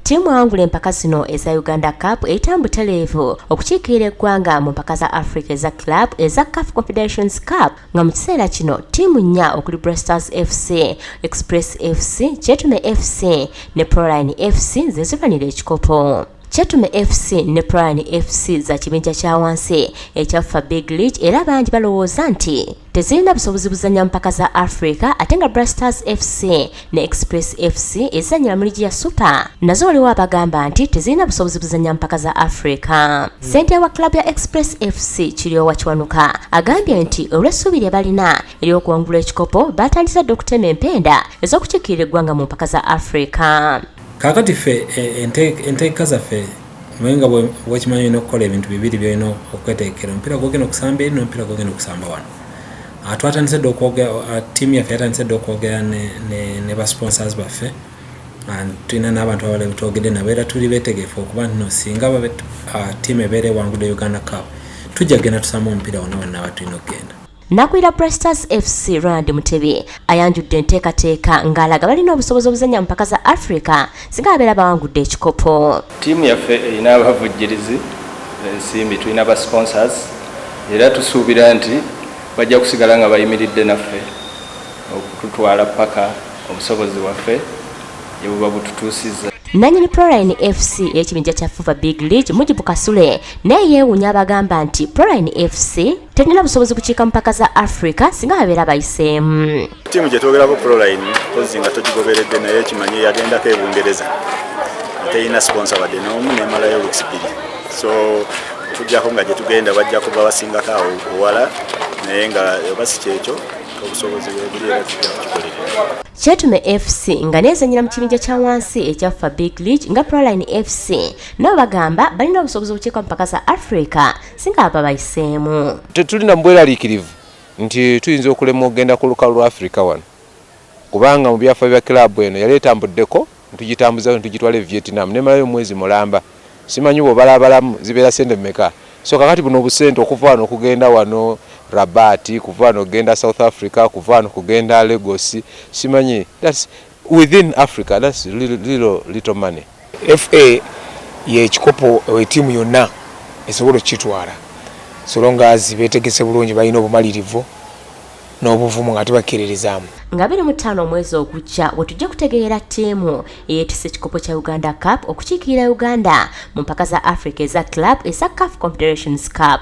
ttiimu awangula empaka zino eza Uganda Cup etambuteleevu okukiikirira eggwanga mu mpaka za Afrika eza club eza CAF Confederations Cup nga mu kiseera kino ttiimu nnya okuli Blasters FC, Express FC, Kyetume FC ne Proline FC ze zirwanira ekikopo. Kyetume FC ne Proline FC za kibinja kya wansi ekyafa Big League era bangi balowooza nti tezirina busobozi buzannya mpaka za Afrika ate nga Blasters FC ne Express FC ezannyira mu ligi ya Super nazo waliwo abagamba nti tezirina busobozi buzannya mpaka za Afrika. Ssentebe wa club ya Express FC Kiryowa Kiwanuka agambye nti olw'essuubi lye balina ery'okuwangula ekikopo batandise dde okutema empenda ez'okukiikirira eggwanga mu mpaka za Afrika. Kakati ffe enteeka zaffe mwenga bwekimanyi olina okukola ebintu bibiri byolina okweteekera omupiira gwogenda okusamba eri n'omupiira gwogenda okusamba wano. Twatandise dde okwogera ttiimu yaffe yatandise dde okwogera ne basponsors baffe tulina n'abantu abalala betwogedde nabo era tuli beetegefu okuba nti no singa ttiimu ebeera ewangudde Uganda Cup tujja kugenda tusamba omupiira wonna wonna aba tulina okugenda. Nakwira Blasters FC Ronald Mutebi ayanjudde enteekateeka ng'alaga balina obusobozi obuzannya mpaka za Afrika singa abeera bawangudde ekikopo. Ttiimu yaffe erina abavujjirizi ensimbi tulina ba sponsors era tusuubira nti bajja kusigala nga bayimiridde naffe okututwala paka obusobozi bwaffe gye buba bututuusizza. Nannyini Proline FC ekibinja kya Fuva Big League Mujibu Kasule naye yeewuunya abagamba nti Proline FC terina busobozi kukiika mpaka za Afrika singa babeera bayiseemu. Ttiimu gye twogerako Proline pozi nga togigoberedde naye kimanyi yagendako e Bungereza terina sponsor wadde n'omu nemalayo weeks bbiri, so tujjako nga gye tugenda bajja kuba basingako awo owala naye nga oba si kyekyo obusobozi bwebuli era tujja kukikolera. Kyetume FC nga neezannyira mu kibinja kya wansi ekyafa Big League nga Proline FC nabo bagamba balina obusobozi obukiika mpaka za Afrika singa aba bayiseemu. Tetulina mbweraliikirivu nti tuyinza okulemwa okugenda ku lukalu lwa Afrika wano kubanga mu byafaayo bya kilabu eno yali etambuddeko ntugitambuza ntugitwala e Vietnam nemalayo mwezi mulamba simanyi bw'obalabalamu zibeera sente mmeka. So kakati buno obusente okuva wano okugenda wano Rabat, kuva wano okugenda South Africa, kuva wano kugenda Lagos, simanyi that's within Africa, that's little money. FA ye kikopo tiimu yonna esobola okukitwala so long as beetegese bulungi balina obumalirivu n'obuvumu nga tebakkiririzaamu. Nga 25 omwezi ogujja we tujja kutegeera ttiimu eyeetisse ekikopo kya Uganda Cup okukiikirira Uganda mu mpaka za Afrika eza club eza CAF Confederations Cup.